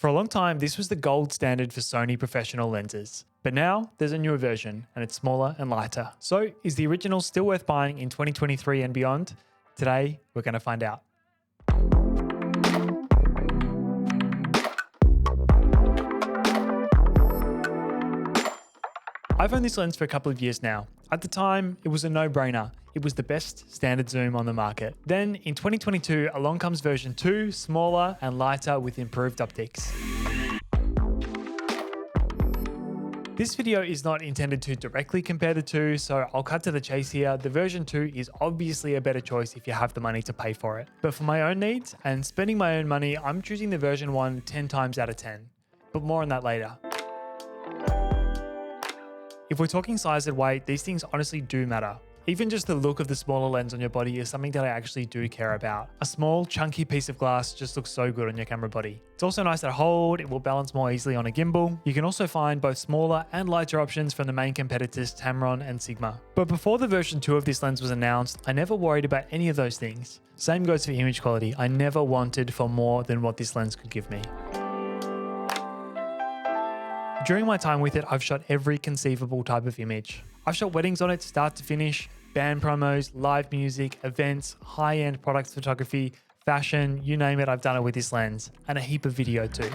For a long time, this was the gold standard for Sony professional lenses. But now there's a newer version and it's smaller and lighter. So is the original still worth buying in 2023 and beyond? Today, we're going to find out. I've owned this lens for a couple of years now. At the time, it was a no-brainer. It was the best standard zoom on the market. Then in 2022, along comes version 2, smaller and lighter with improved optics. This video is not intended to directly compare the two, so I'll cut to the chase here. The version 2 is obviously a better choice if you have the money to pay for it. But for my own needs and spending my own money, I'm choosing the version 1 10 times out of 10. But more on that later. If we're talking size and weight, these things honestly do matter. Even just the look of the smaller lens on your body is something that I actually do care about. A small, chunky piece of glass just looks so good on your camera body. It's also nice to hold, it will balance more easily on a gimbal. You can also find both smaller and lighter options from the main competitors Tamron and Sigma. But before the version 2 of this lens was announced, I never worried about any of those things. Same goes for image quality. I never wanted for more than what this lens could give me. During my time with it, I've shot every conceivable type of image. I've shot weddings on it start to finish, band promos, live music, events, high-end product photography, fashion, you name it, I've done it with this lens, and a heap of video too.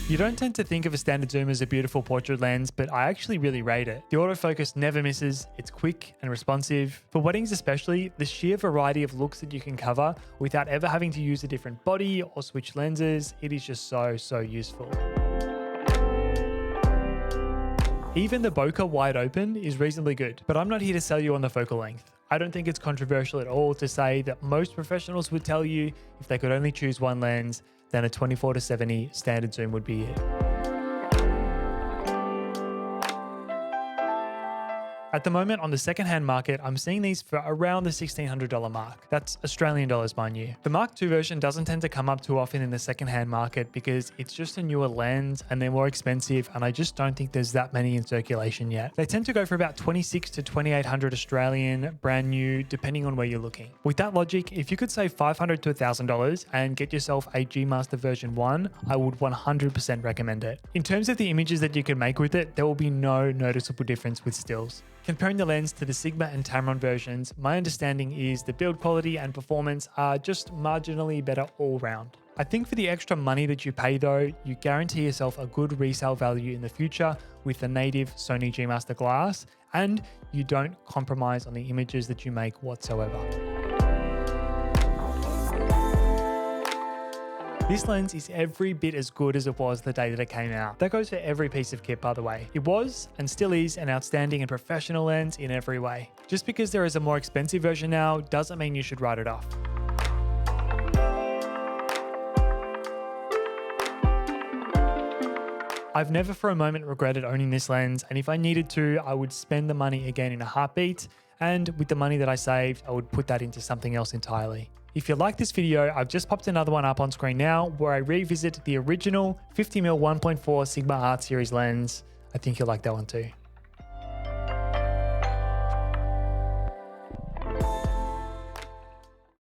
You don't tend to think of a standard zoom as a beautiful portrait lens, but I actually really rate it. The autofocus never misses, it's quick and responsive. For weddings especially, the sheer variety of looks that you can cover without ever having to use a different body or switch lenses, it is just so useful. Even the bokeh wide open is reasonably good, but I'm not here to sell you on the focal length. I don't think it's controversial at all to say that most professionals would tell you if they could only choose one lens, then a 24-70 standard zoom would be it. At the moment on the secondhand market, I'm seeing these for around the $1,600 mark. That's Australian dollars, mind you. The Mark II version doesn't tend to come up too often in the secondhand market because it's just a newer lens and they're more expensive, and I just don't think there's that many in circulation yet. They tend to go for about $2,600 to $2,800 Australian, brand new, depending on where you're looking. With that logic, if you could save $500 to $1,000 and get yourself a G Master version 1, I would 100% recommend it. In terms of the images that you can make with it, there will be no noticeable difference with stills. Comparing the lens to the Sigma and Tamron versions, my understanding is the build quality and performance are just marginally better all round. I think for the extra money that you pay though, you guarantee yourself a good resale value in the future with the native Sony G Master glass, and you don't compromise on the images that you make whatsoever. This lens is every bit as good as it was the day that it came out. That goes for every piece of kit, by the way. It was, and still is, an outstanding and professional lens in every way. Just because there is a more expensive version now doesn't mean you should write it off. I've never for a moment regretted owning this lens, and if I needed to, I would spend the money again in a heartbeat, and with the money that I saved, I would put that into something else entirely. If you like this video, I've just popped another one up on screen now where I revisit the original 50mm 1.4 Sigma Art Series lens. I think you'll like that one too.